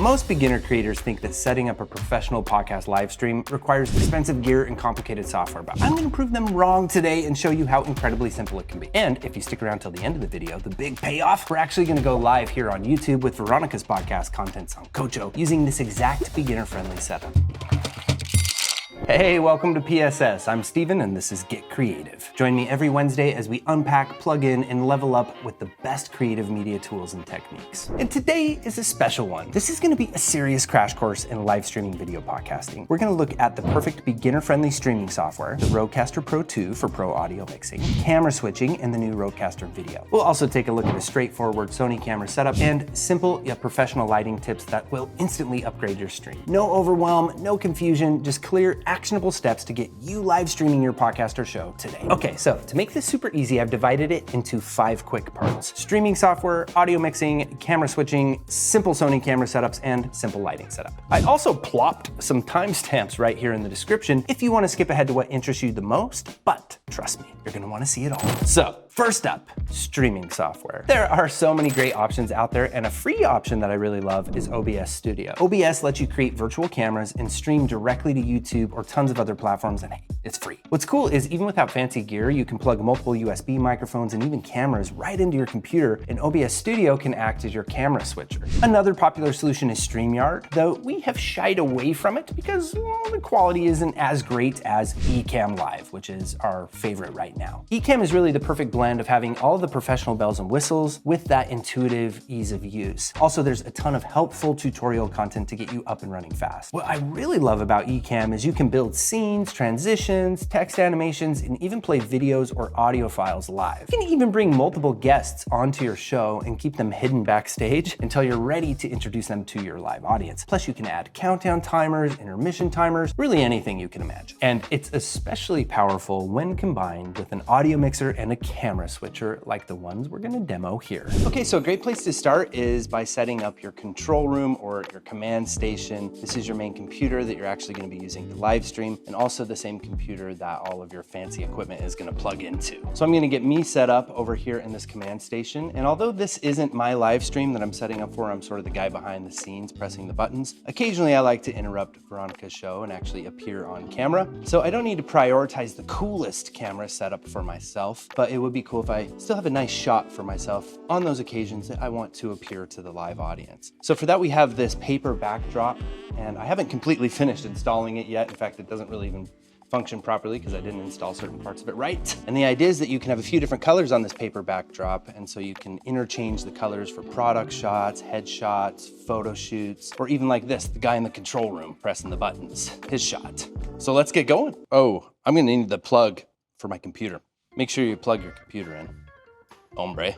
Most beginner creators think that setting up a professional podcast live stream requires expensive gear and complicated software, but I'm gonna prove them wrong today and show you how incredibly simple it can be. And if you stick around till the end of the video, the big payoff, we're actually gonna go live here on YouTube with Veronica's podcast Contents on Kocho using this exact beginner-friendly setup. Hey, welcome to PSS. I'm Steven and this is Get Creative. Join me every Wednesday as we unpack, plug in, and level up with the best creative media tools and techniques. And today is a special one. This is gonna be a serious crash course in live streaming video podcasting. We're gonna look at the perfect beginner-friendly streaming software, the Rodecaster Pro 2 for pro audio mixing, camera switching, and the new Rodecaster Video. We'll also take a look at a straightforward Sony camera setup and simple yet professional lighting tips that will instantly upgrade your stream. No overwhelm, no confusion, just clear, actionable steps to get you live streaming your podcast or show today. Okay, so to make this super easy, I've divided it into 5 quick parts: streaming software, audio mixing, camera switching, simple Sony camera setups, and simple lighting setup. I also plopped some timestamps right here in the description if you want to skip ahead to what interests you the most, but trust me, you're gonna want to see it all. So, first up, streaming software. There are so many great options out there, and a free option that I really love is OBS Studio. OBS lets you create virtual cameras and stream directly to YouTube or tons of other platforms, and hey, it's free. What's cool is even without fancy gear, you can plug multiple USB microphones and even cameras right into your computer, and OBS Studio can act as your camera switcher. Another popular solution is StreamYard, though we have shied away from it because the quality isn't as great as Ecamm Live, which is our favorite right now. Ecamm is really the perfect blend of having all the professional bells and whistles with that intuitive ease of use. Also, there's a ton of helpful tutorial content to get you up and running fast. What I really love about Ecamm is you can build scenes, transitions, text animations, and even play videos or audio files live. You can even bring multiple guests onto your show and keep them hidden backstage until you're ready to introduce them to your live audience. Plus, you can add countdown timers, intermission timers, really anything you can imagine. And it's especially powerful when combined with an audio mixer and a camera switcher like the ones we're gonna demo here. Okay, so a great place to start is by setting up your control room or your command station. This is your main computer that you're actually gonna be using to live stream, and also the same computer that all of your fancy equipment is gonna plug into. So I'm gonna get me set up over here in this command station, and although this isn't my live stream that I'm setting up for, I'm sort of the guy behind the scenes pressing the buttons. Occasionally I like to interrupt Veronica's show and actually appear on camera. So I don't need to prioritize the coolest camera setup for myself, but it would be cool if I still have a nice shot for myself on those occasions that I want to appear to the live audience. So for that, we have this paper backdrop, and I haven't completely finished installing it yet. In fact, it doesn't really even function properly because I didn't install certain parts of it right. And the idea is that you can have a few different colors on this paper backdrop, and so you can interchange the colors for product shots, headshots, photo shoots, or even like this, the guy in the control room pressing the buttons, his shot. So let's get going. Oh, I'm gonna need the plug for my computer. Make sure you plug your computer in, hombre.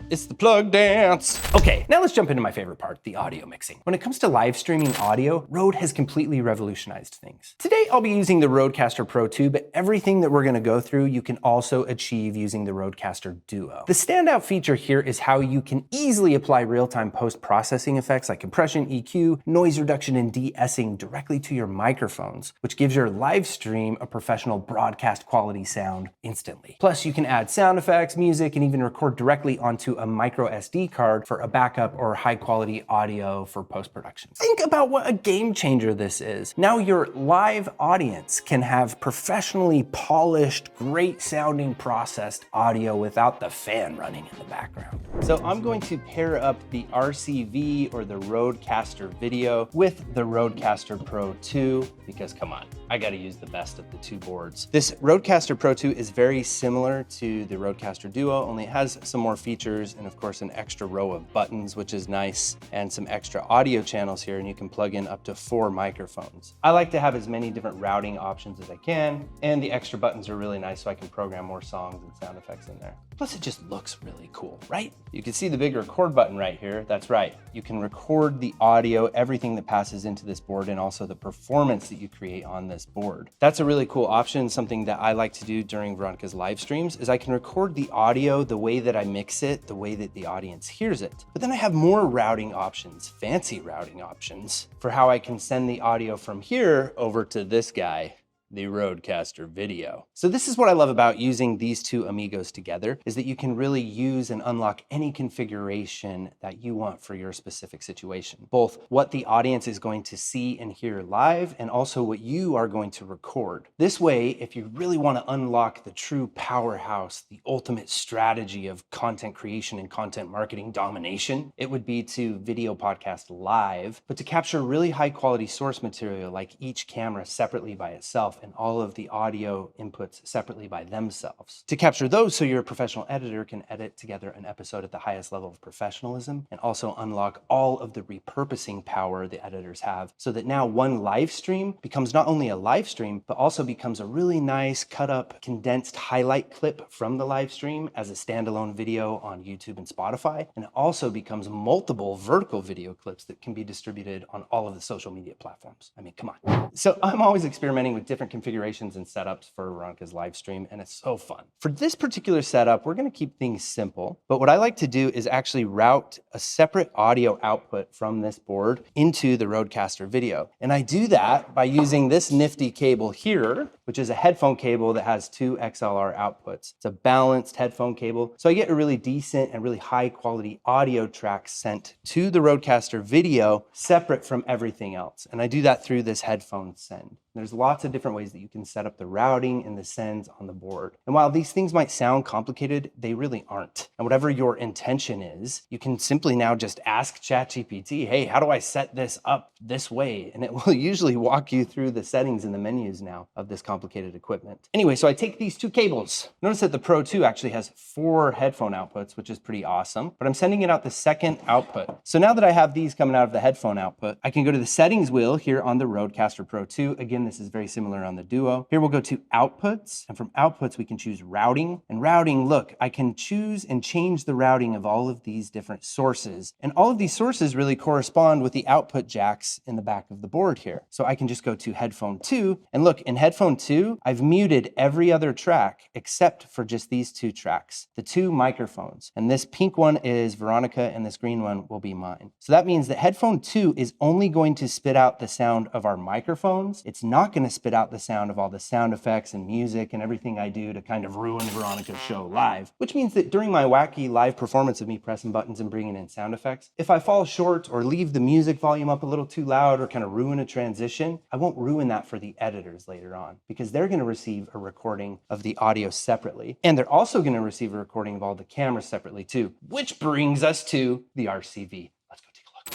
It's the plug dance. Okay, now let's jump into my favorite part, the audio mixing. When it comes to live streaming audio, Rode has completely revolutionized things. Today, I'll be using the Rodecaster Pro 2, but everything that we're gonna go through, you can also achieve using the Rodecaster DUO. The standout feature here is how you can easily apply real-time post-processing effects like compression, EQ, noise reduction, and de-essing directly to your microphones, which gives your live stream a professional broadcast quality sound instantly. Plus, you can add sound effects, music, and even record directly onto a micro SD card for a backup or high quality audio for post-production. Think about what a game changer this is. Now your live audience can have professionally polished, great sounding processed audio without the fan running in the background. So I'm going to pair up the RCV or the Rodecaster Video with the Rodecaster Pro 2 because come on, I gotta use the best of the two boards. This Rodecaster Pro 2 is very similar to the Rodecaster DUO, only it has some more features and of course an extra row of buttons, which is nice, and some extra audio channels here, and you can plug in up to 4 microphones. I like to have as many different routing options as I can, and the extra buttons are really nice so I can program more songs and sound effects in there. Plus it just looks really cool, right? You can see the big record button right here. That's right. You can record the audio, everything that passes into this board, and also the performance that you create on this board. That's a really cool option. Something that I like to do during Veronica's live streams is I can record the audio the way that I mix it, the way that the audience hears it. But then I have more routing options, fancy routing options, for how I can send the audio from here over to this guy the Rodecaster Video. So this is what I love about using these two amigos together, is that you can really use and unlock any configuration that you want for your specific situation. Both what the audience is going to see and hear live, and also what you are going to record. This way, if you really want to unlock the true powerhouse, the ultimate strategy of content creation and content marketing domination, it would be to video podcast live, but to capture really high quality source material, like each camera separately by itself and all of the audio inputs separately by themselves. To capture those so your professional editor can edit together an episode at the highest level of professionalism, and also unlock all of the repurposing power the editors have, so that now one live stream becomes not only a live stream, but also becomes a really nice cut up, condensed highlight clip from the live stream as a standalone video on YouTube and Spotify. And it also becomes multiple vertical video clips that can be distributed on all of the social media platforms. I mean, come on. So I'm always experimenting with different configurations and setups for Veronica's live stream, and it's so fun. For this particular setup, we're gonna keep things simple, but what I like to do is actually route a separate audio output from this board into the Rodecaster Video. And I do that by using this nifty cable here, which is a headphone cable that has two XLR outputs. It's a balanced headphone cable, so I get a really decent and really high quality audio track sent to the Rodecaster Video separate from everything else. And I do that through this headphone send. There's lots of different ways that you can set up the routing and the sends on the board. And while these things might sound complicated, they really aren't. And whatever your intention is, you can simply now just ask ChatGPT, hey, how do I set this up this way? And it will usually walk you through the settings and the menus now of this complicated equipment. Anyway, so I take these two cables. Notice that the Pro 2 actually has 4 headphone outputs, which is pretty awesome, but I'm sending it out the second output. So now that I have these coming out of the headphone output, I can go to the settings wheel here on the Rodecaster Pro 2. Again, this is very similar on the Duo. Here we'll go to outputs, and from outputs we can choose routing. And routing, look, I can choose and change the routing of all of these different sources. And all of these sources really correspond with the output jacks in the back of the board here. So I can just go to headphone 2, and look, in headphone 2, I've muted every other track except for just these 2 tracks, the 2 microphones. And this pink one is Veronica, and this green one will be mine. So that means that headphone 2 is only going to spit out the sound of our microphones. It's not going to spit out the sound of all the sound effects and music and everything I do to kind of ruin Veronica's show live, which means that during my wacky live performance of me pressing buttons and bringing in sound effects, if I fall short or leave the music volume up a little too loud or kind of ruin a transition, I won't ruin that for the editors later on, because they're going to receive a recording of the audio separately, and they're also going to receive a recording of all the cameras separately too, which brings us to the RCV.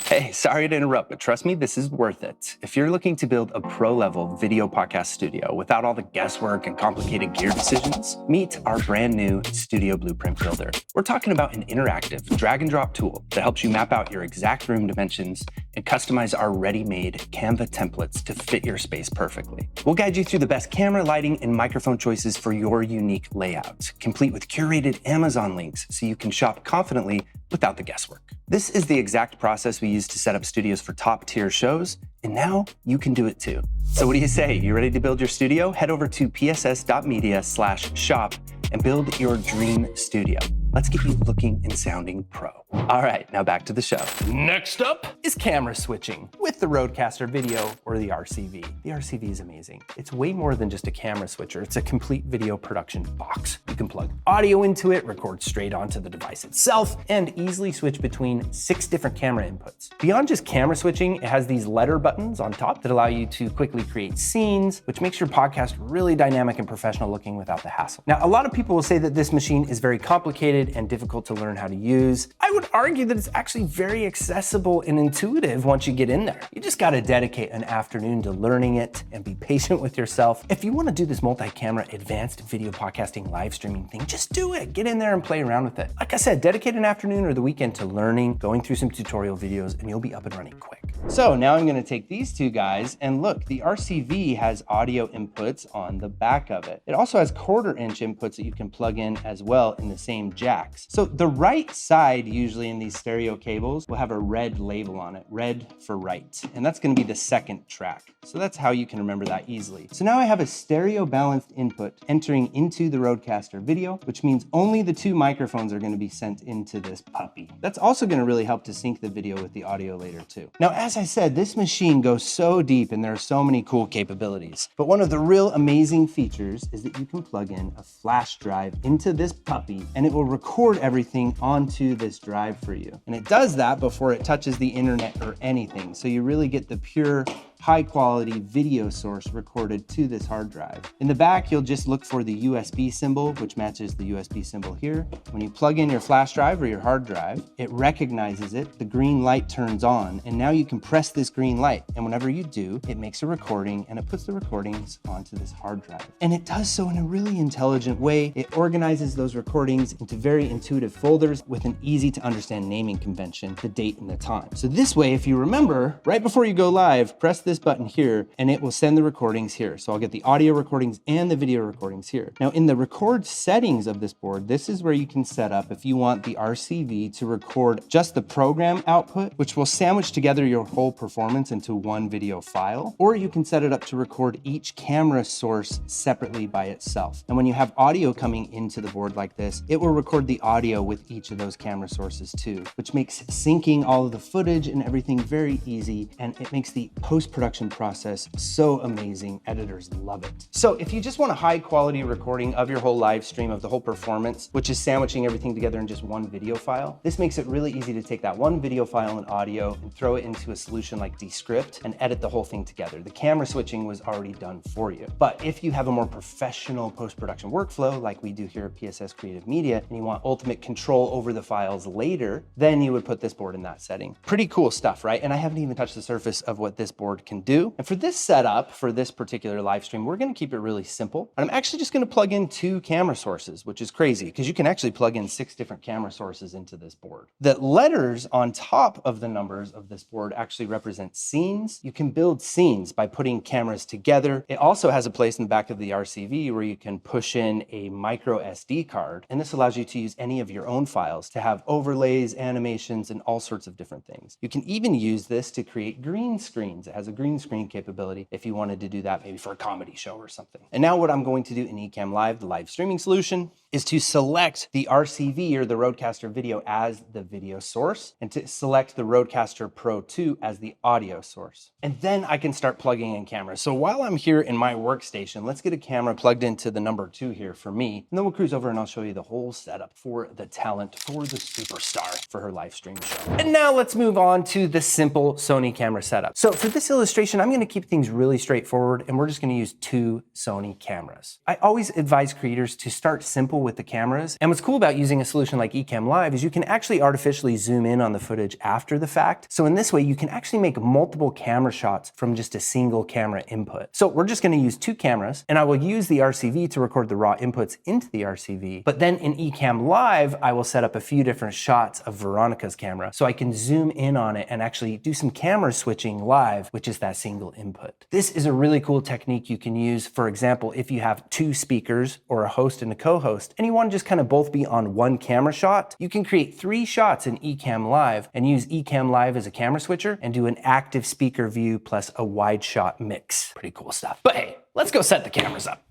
Hey, sorry to interrupt, but trust me, this is worth it. If you're looking to build a pro-level video podcast studio without all the guesswork and complicated gear decisions, meet our brand new Studio Blueprint Builder. We're talking about an interactive drag and drop tool that helps you map out your exact room dimensions and customize our ready-made Canva templates to fit your space perfectly. We'll guide you through the best camera, lighting, and microphone choices for your unique layout, complete with curated Amazon links so you can shop confidently without the guesswork. This is the exact process we use to set up studios for top-tier shows, and now you can do it too. So what do you say? You ready to build your studio? Head over to pss.media/shop and build your dream studio. Let's get you looking and sounding pro. All right, now back to the show. Next up is camera switching with the Rodecaster Video, or the RCV. The RCV is amazing. It's way more than just a camera switcher. It's a complete video production box. You can plug audio into it, record straight onto the device itself, and easily switch between 6 different camera inputs. Beyond just camera switching, it has these letter buttons on top that allow you to quickly create scenes, which makes your podcast really dynamic and professional looking without the hassle. Now, a lot of people will say that this machine is very complicated and difficult to learn how to use. I would argue that it's actually very accessible and intuitive once you get in there. You just gotta dedicate an afternoon to learning it and be patient with yourself. If you wanna do this multi-camera advanced video podcasting live streaming thing, just do it. Get in there and play around with it. Like I said, dedicate an afternoon or the weekend to learning, going through some tutorial videos, and you'll be up and running quick. So now I'm gonna take these 2 guys, and look, the RCV has audio inputs on the back of it. It also has 1/4-inch inputs that you can plug in as well in the same jacks. So the right side, usually in these stereo cables, will have a red label on it, red for right. And that's gonna be the second track. So that's how you can remember that easily. So now I have a stereo balanced input entering into the Rodecaster Video, which means only the 2 microphones are gonna be sent into this puppy. That's also gonna really help to sync the video with the audio later too. Now, as as I said, this machine goes so deep and there are so many cool capabilities. But one of the real amazing features is that you can plug in a flash drive into this puppy and it will record everything onto this drive for you. And it does that before it touches the internet or anything. So you really get the pure high quality video source recorded to this hard drive. In the back, you'll just look for the USB symbol, which matches the USB symbol here. When you plug in your flash drive or your hard drive, it recognizes it, the green light turns on, and now you can press this green light. And whenever you do, it makes a recording and it puts the recordings onto this hard drive. And it does so in a really intelligent way. It organizes those recordings into very intuitive folders with an easy to understand naming convention, the date and the time. So this way, if you remember, right before you go live, press this button here and it will send the recordings here. So I'll get the audio recordings and the video recordings here. Now in the record settings of this board, this is where you can set up if you want the RCV to record just the program output, which will sandwich together your whole performance into one video file, or you can set it up to record each camera source separately by itself. And when you have audio coming into the board like this, it will record the audio with each of those camera sources too, which makes syncing all of the footage and everything very easy, and it makes the post-production process so amazing. Editors love it. So if you just want a high quality recording of your whole live stream of the whole performance, which is sandwiching everything together in just one video file, this makes it really easy to take that one video file and audio and throw it into a solution like Descript and edit the whole thing together. The camera switching was already done for you. But if you have a more professional post-production workflow like we do here at PSS Creative Media, and you want ultimate control over the files later, then you would put this board in that setting. Pretty cool stuff, right? And I haven't even touched the surface of what this board can do. And for this setup, for this particular live stream, we're gonna keep it really simple. And I'm actually just gonna plug in 2 camera sources, which is crazy because you can actually plug in 6 different camera sources into this board. The letters on top of the numbers of this board actually represent scenes. You can build scenes by putting cameras together. It also has a place in the back of the RCV where you can push in a micro SD card. And this allows you to use any of your own files to have overlays, animations, and all sorts of different things. You can even use this to create green screens. It has a green screen capability if you wanted to do that maybe for a comedy show or something. And now what I'm going to do in Ecamm Live, the live streaming solution, is to select the RCV or the Rodecaster video as the video source and to select the Rodecaster Pro 2 as the audio source. And then I can start plugging in cameras. So while I'm here in my workstation, let's get a camera plugged into the number 2 here for me. And then we'll cruise over and I'll show you the whole setup for the talent, for the superstar for her live stream show. And now let's move on to the simple Sony camera setup. So for this illustration, I'm gonna keep things really straightforward and we're just gonna use 2 Sony cameras. I always advise creators to start simple with the cameras. And what's cool about using a solution like Ecamm Live is you can actually artificially zoom in on the footage after the fact. So in this way, you can actually make multiple camera shots from just a single camera input. So we're just gonna use 2 cameras and I will use the RCV to record the raw inputs into the RCV. But then in Ecamm Live, I will set up a few different shots of Veronica's camera so I can zoom in on it and actually do some camera switching live, which is that single input. This is a really cool technique you can use, for example, if you have 2 speakers or a host and a co-host, and you want to just kind of both be on one camera shot, you can create 3 shots in Ecamm Live and use Ecamm Live as a camera switcher and do an active speaker view plus a wide shot mix. Pretty cool stuff. But hey, let's go set the cameras up.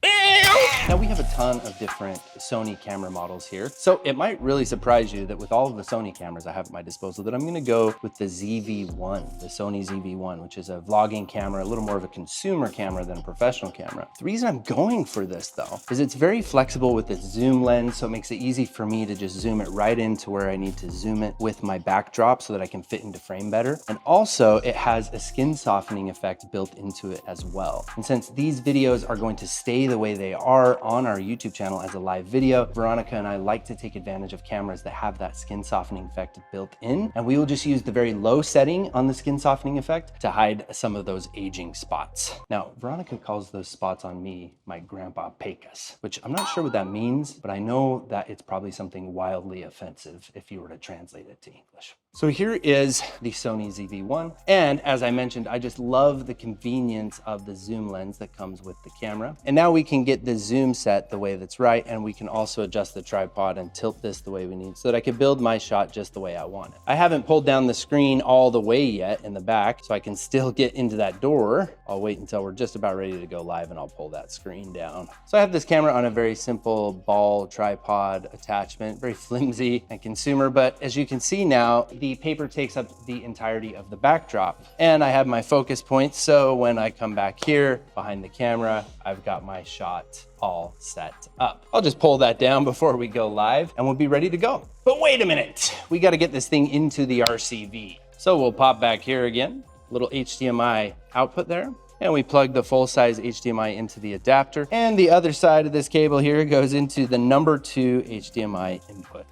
Now we have a ton of different Sony camera models here. So it might really surprise you that with all of the Sony cameras I have at my disposal that I'm gonna go with the ZV-1, the Sony ZV-1, which is a vlogging camera, a little more of a consumer camera than a professional camera. The reason I'm going for this though, is it's very flexible with its zoom lens, so it makes it easy for me to just zoom it right into where I need to zoom it with my backdrop so that I can fit into frame better. And also it has a skin softening effect built into it as well. And since these videos are going to stay the way they are on our YouTube channel as a live video, Veronica and I like to take advantage of cameras that have that skin softening effect built in. And we will just use the very low setting on the skin softening effect to hide some of those aging spots. Now, Veronica calls those spots on me my grandpa pecas, which I'm not sure what that means, but I know that it's probably something wildly offensive if you were to translate it to English. So here is the Sony ZV-1. And as I mentioned, I just love the convenience of the zoom lens that comes with the camera. And now we can get the zoom set the way that's right. And we can also adjust the tripod and tilt this the way we need so that I can build my shot just the way I want it. I haven't pulled down the screen all the way yet in the back, so I can still get into that door. I'll wait until we're just about ready to go live and I'll pull that screen down. So I have this camera on a very simple ball tripod attachment, very flimsy and consumer, but as you can see now, the paper takes up the entirety of the backdrop. And I have my focus points, so when I come back here behind the camera, I've got my shot all set up. I'll just pull that down before we go live and we'll be ready to go. But wait a minute, we got to get this thing into the RCV. So we'll pop back here again, little HDMI output there. And we plug the full-size HDMI into the adapter. And the other side of this cable here goes into the number 2 HDMI input.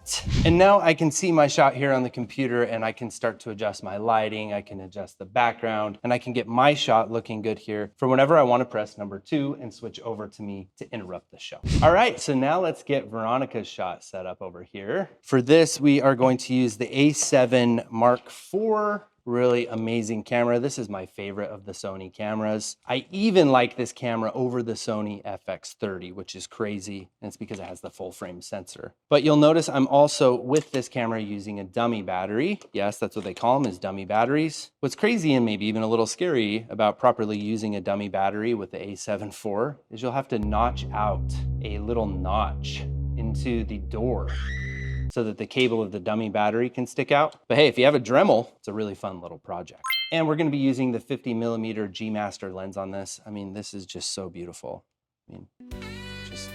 And now I can see my shot here on the computer and I can start to adjust my lighting, I can adjust the background, and I can get my shot looking good here for whenever I want to press number 2 and switch over to me to interrupt the show. All right, so now let's get Veronica's shot set up over here. For this, we are going to use the A7 Mark IV. Really amazing camera. This is my favorite of the Sony cameras. I even like this camera over the Sony FX30, which is crazy. And it's because it has the full frame sensor. But you'll notice I'm also with this camera using a dummy battery. Yes, that's what they call them, is dummy batteries. What's crazy and maybe even a little scary about properly using a dummy battery with the A7 IV is you'll have to notch out a little notch into the door so that the cable of the dummy battery can stick out. But hey, if you have a Dremel, it's a really fun little project. And we're gonna be using the 50mm G Master lens on this. I mean, this is just so beautiful. I mean, just,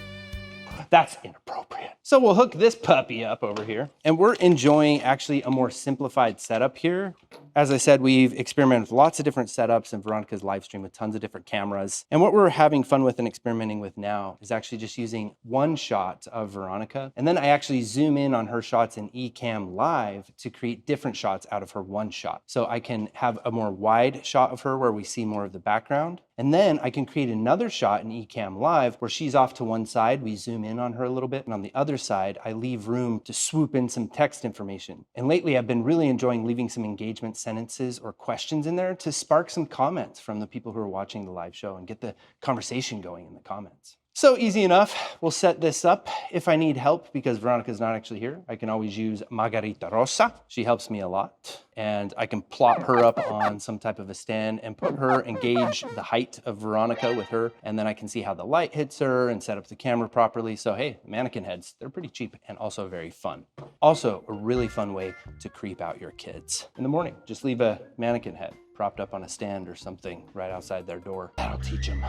that's inappropriate. So we'll hook this puppy up over here. And we're enjoying actually a more simplified setup here. As I said, we've experimented with lots of different setups in Veronica's live stream with tons of different cameras. And what we're having fun with and experimenting with now is actually just using one shot of Veronica. And then I actually zoom in on her shots in Ecamm Live to create different shots out of her one shot. So I can have a more wide shot of her where we see more of the background. And then I can create another shot in Ecamm Live where she's off to one side, we zoom in on her a little bit, and on the other side, I leave room to swoop in some text information. And lately I've been really enjoying leaving some engagement sentences or questions in there to spark some comments from the people who are watching the live show and get the conversation going in the comments. So easy enough, we'll set this up. If I need help, because Veronica's not actually here, I can always use Margarita Rosa. She helps me a lot. And I can plop her up on some type of a stand and put her, engage the height of Veronica with her. And then I can see how the light hits her and set up the camera properly. So hey, mannequin heads, they're pretty cheap and also very fun. Also, a really fun way to creep out your kids. In the morning, just leave a mannequin head propped up on a stand or something right outside their door. That'll teach them.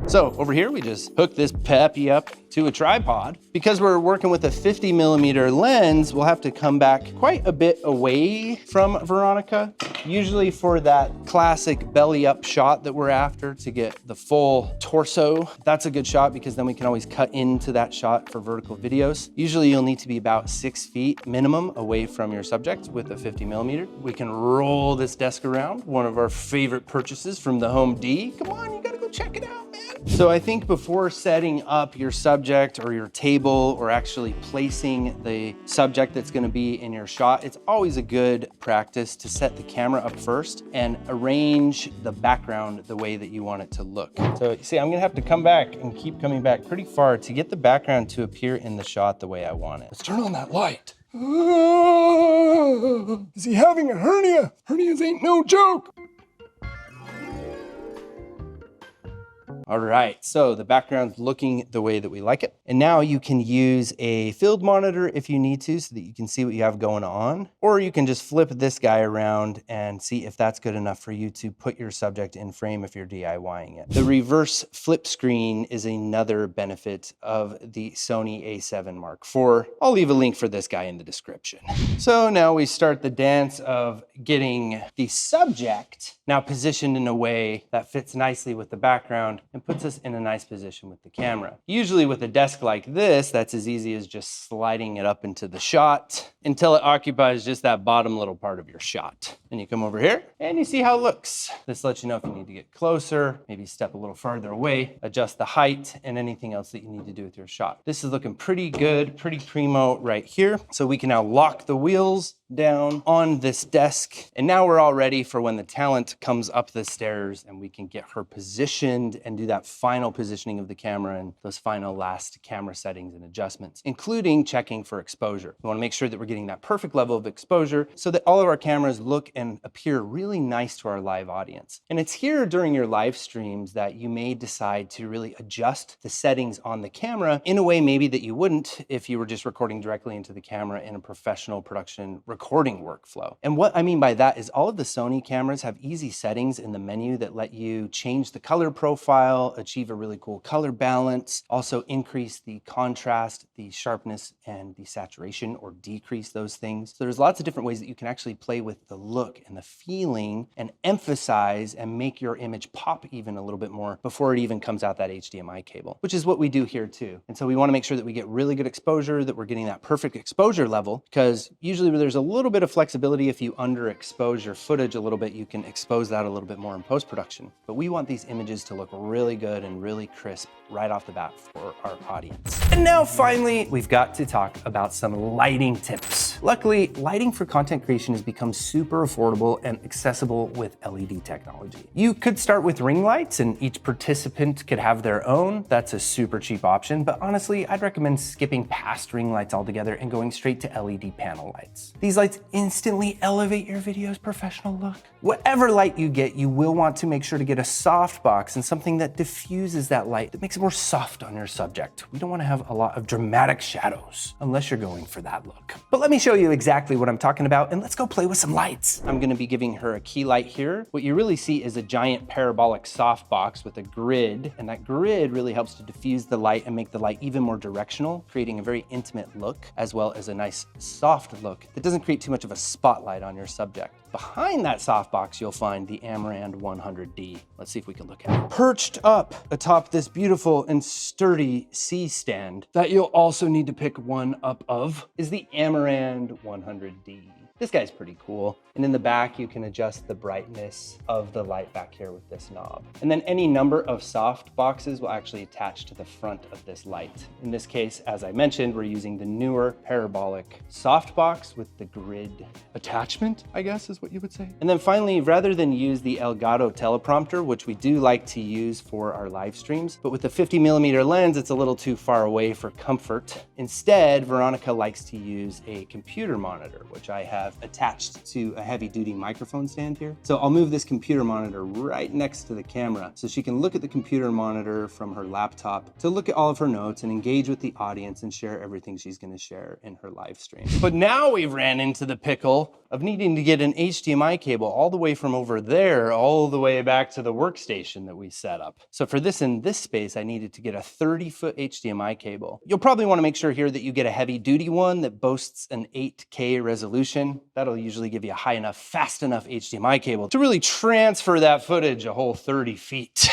So over here, we just hook this puppy up to a tripod. Because we're working with a 50mm lens, we'll have to come back quite a bit away from Veronica. Usually for that classic belly up shot that we're after to get the full torso. That's a good shot because then we can always cut into that shot for vertical videos. Usually you'll need to be about 6 feet minimum away from your subject with a 50mm. We can roll this desk around, one of our favorite purchases from the Home D. Come on, you gotta go check it out, man. So I think before setting up your subject or your table or actually placing the subject that's gonna be in your shot, it's always a good practice to set the camera up first and arrange the background the way that you want it to look. So you see, I'm gonna have to come back and keep coming back pretty far to get the background to appear in the shot the way I want it. Let's turn on that light. Is he having a hernia? Hernias ain't no joke. All right, so the background's looking the way that we like it. And now you can use a field monitor if you need to so that you can see what you have going on. Or you can just flip this guy around and see if that's good enough for you to put your subject in frame if you're DIYing it. The reverse flip screen is another benefit of the Sony A7 Mark IV. I'll leave a link for this guy in the description. So now we start the dance of getting the subject now positioned in a way that fits nicely with the background and puts us in a nice position with the camera. Usually with a desk like this, that's as easy as just sliding it up into the shot until it occupies just that bottom little part of your shot. Then you come over here and you see how it looks. This lets you know if you need to get closer, maybe step a little farther away, adjust the height and anything else that you need to do with your shot. This is looking pretty good, pretty primo right here. So we can now lock the wheels down on this desk. And now we're all ready for when the talent comes up the stairs and we can get her positioned and do that final positioning of the camera and those final last camera settings and adjustments, including checking for exposure. We want to make sure that we're getting that perfect level of exposure so that all of our cameras look and appear really nice to our live audience. And it's here during your live streams that you may decide to really adjust the settings on the camera in a way maybe that you wouldn't if you were just recording directly into the camera in a professional production recording recording workflow. And what I mean by that is all of the Sony cameras have easy settings in the menu that let you change the color profile, achieve a really cool color balance, also increase the contrast, the sharpness, and the saturation, or decrease those things. So there's lots of different ways that you can actually play with the look and the feeling and emphasize and make your image pop even a little bit more before it even comes out that HDMI cable, which is what we do here too. And so we want to make sure that we get really good exposure, that we're getting that perfect exposure level, because usually there's a little bit of flexibility. If you underexpose your footage a little bit, you can expose that a little bit more in post-production. But we want these images to look really good and really crisp right off the bat for our audience. And now finally, we've got to talk about some lighting tips. Luckily, lighting for content creation has become super affordable and accessible with LED technology. You could start with ring lights and each participant could have their own. That's a super cheap option, but honestly, I'd recommend skipping past ring lights altogether and going straight to LED panel lights. These lights instantly elevate your video's professional look. Whatever light you get, you will want to make sure to get a softbox and something that diffuses that light, that makes it more soft on your subject. We don't want to have a lot of dramatic shadows unless you're going for that look. But let me show you exactly what I'm talking about, and let's go play with some lights. I'm going to be giving her a key light here. What you really see is a giant parabolic softbox with a grid, and that grid really helps to diffuse the light and make the light even more directional, creating a very intimate look, as well as a nice soft look that doesn't create too much of a spotlight on your subject. Behind that softbox, you'll find the Amarand 100D. Let's see if we can look at it. Perched up atop this beautiful and sturdy C-stand that you'll also need to pick one up of is the Amarand 100D. This guy's pretty cool. And in the back, you can adjust the brightness of the light back here with this knob. And then any number of soft boxes will actually attach to the front of this light. In this case, as I mentioned, we're using the newer parabolic soft box with the grid attachment, I guess is what you would say. And then finally, rather than use the Elgato teleprompter, which we do like to use for our live streams, but with the 50mm lens, it's a little too far away for comfort. Instead, Veronica likes to use a computer monitor, which I have attached to a heavy-duty microphone stand here. So I'll move this computer monitor right next to the camera so she can look at the computer monitor from her laptop to look at all of her notes and engage with the audience and share everything she's going to share in her live stream. But now we've ran into the pickle of needing to get an HDMI cable all the way from over there all the way back to the workstation that we set up. So for this in this space, I needed to get a 30-foot HDMI cable. You'll probably want to make sure here that you get a heavy-duty one that boasts an 8K resolution. That'll usually give you a high enough, fast enough HDMI cable to really transfer that footage a whole 30 feet.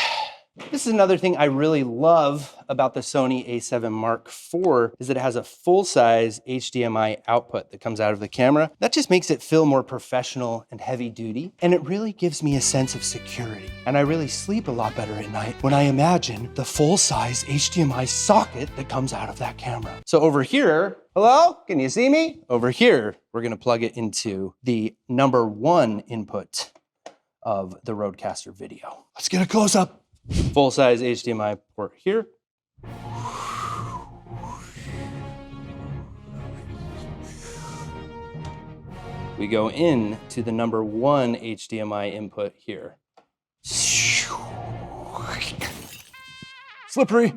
This is another thing I really love about the Sony a7 Mark IV is that it has a full-size HDMI output that comes out of the camera. That just makes it feel more professional and heavy-duty, and it really gives me a sense of security. And I really sleep a lot better at night when I imagine the full-size HDMI socket that comes out of that camera. So over here, hello, can you see me? Over here, we're gonna plug it into the #1 input of the Rodecaster video. Let's get a close-up. Full-size HDMI port here. We go in to the #1 HDMI input here. Slippery.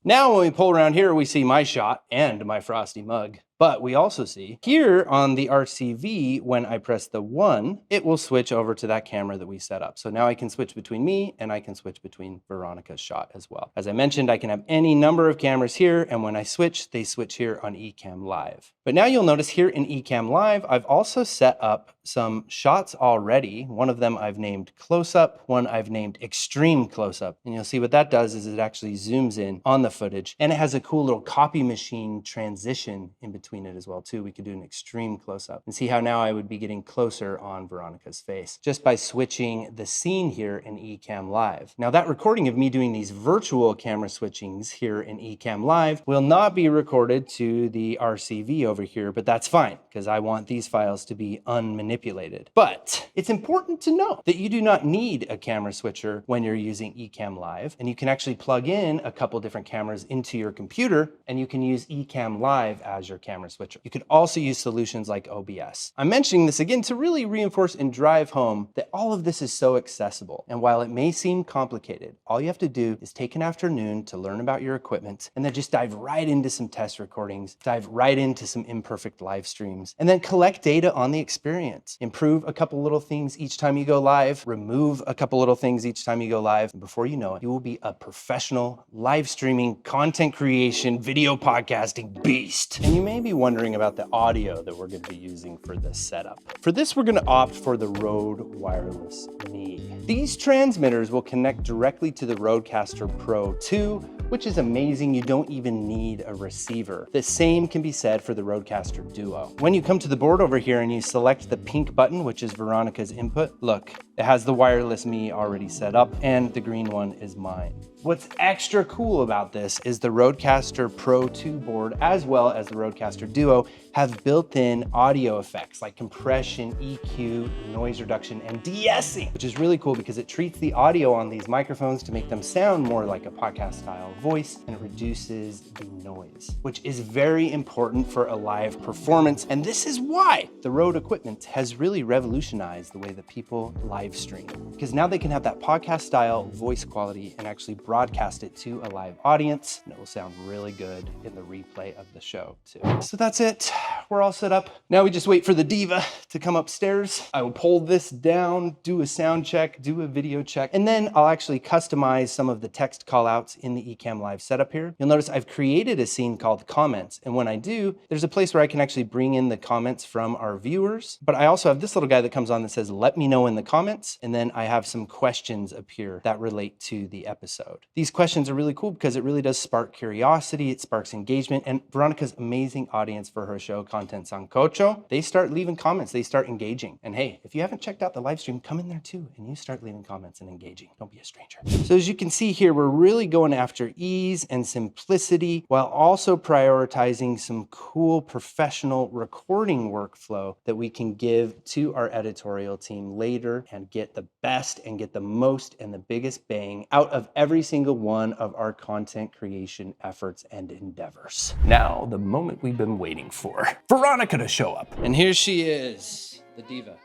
Now when we pull around here, we see my shot and my frosty mug. But we also see here on the RCV, when I press the 1, it will switch over to that camera that we set up. So now I can switch between me and I can switch between Veronica's shot as well. As I mentioned, I can have any number of cameras here, and when I switch, they switch here on Ecamm Live. But now you'll notice here in Ecamm Live, I've also set up some shots already. One of them I've named Close-Up, one I've named Extreme Close-Up. And you'll see what that does is it actually zooms in on the footage, and it has a cool little copy machine transition in between it as well too. We could do an extreme close-up and see how now I would be getting closer on Veronica's face just by switching the scene here in Ecamm Live. Now that recording of me doing these virtual camera switchings here in Ecamm Live will not be recorded to the RCV over here, but that's fine because I want these files to be unmanipulated. But it's important to know that you do not need a camera switcher when you're using Ecamm Live, and you can actually plug in a couple different cameras into your computer and you can use Ecamm Live as your camera camera switcher. You could also use solutions like OBS. I'm mentioning this again to really reinforce and drive home that all of this is so accessible. And while it may seem complicated, all you have to do is take an afternoon to learn about your equipment and then just dive right into some test recordings, dive right into some imperfect live streams, and then collect data on the experience. Improve a couple little things each time you go live, remove a couple little things each time you go live, and before you know it, you will be a professional live streaming, content creation, video podcasting beast. And you may be wondering about the audio that we're going to be using for this setup. For this, we're going to opt for the Rode Wireless Me. These transmitters will connect directly to the Rodecaster Pro 2, which is amazing. You don't even need a receiver. The same can be said for the Rodecaster DUO. When you come to the board over here and you select the pink button, which is Veronica's input, look, it has the Wireless Me already set up and the green one is mine. What's extra cool about this is the Rodecaster Pro 2 board, as well as the Rodecaster DUO, have built-in audio effects like compression, EQ, noise reduction, and de-essing, which is really cool because it treats the audio on these microphones to make them sound more like a podcast-style voice, and it reduces the noise, which is very important for a live performance. And this is why the Rode equipment has really revolutionized the way that people live stream, because now they can have that podcast-style voice quality and actually broadcast it to a live audience, and it will sound really good in the replay of the show too. So that's it. We're all set up. Now we just wait for the diva to come upstairs. I will pull this down, do a sound check, do a video check, and then I'll actually customize some of the text callouts in the Ecamm Live setup here. You'll notice I've created a scene called comments, and when I do, there's a place where I can actually bring in the comments from our viewers, but I also have this little guy that comes on that says, let me know in the comments, and then I have some questions appear that relate to the episode. These questions are really cool because it really does spark curiosity, it sparks engagement, and Veronica's amazing audience for her show, Content Sancocho, they start leaving comments, they start engaging. And hey, if you haven't checked out the live stream, come in there too, and you start leaving comments and engaging. Don't be a stranger. So as you can see here, we're really going after ease and simplicity while also prioritizing some cool professional recording workflow that we can give to our editorial team later and get the best and get the most and the biggest bang out of every single one of our content creation efforts and endeavors. Now, the moment we've been waiting for. Veronica to show up. And here she is, the diva.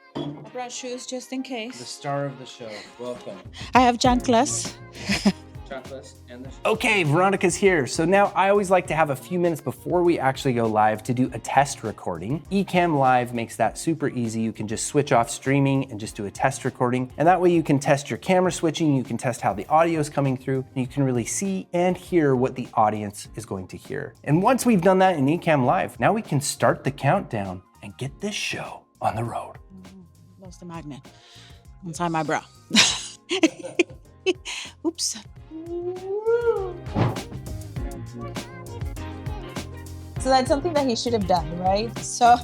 Brought shoes just in The case. star of the show. Welcome. I have chanclas. Okay, Veronica's here. So now I always like to have a few minutes before we actually go live to do a test recording. Ecamm Live makes that super easy. You can just switch off streaming and just do a test recording. And that way you can test your camera switching, you can test how the audio is coming through, and you can really see and hear what the audience is going to hear. And once we've done that in Ecamm Live, now we can start the countdown and get this show on the road. Lost the magnet inside my bra. Oops. So that's something that he should have done, right? So,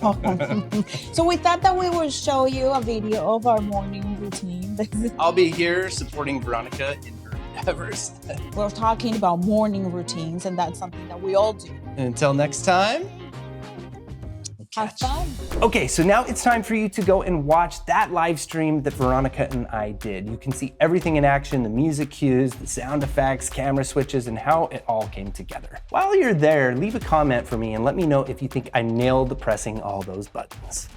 so we thought that we would show you a video of our morning routine. I'll be here supporting Veronica in her endeavors. We're talking about morning routines, and that's something that we all do. And until next time, Have fun. Okay, so now it's time for you to go and watch that live stream that Veronica and I did. You can see everything in action, the music cues, the sound effects, camera switches, and how it all came together. While you're there, leave a comment for me and let me know if you think I nailed pressing all those buttons.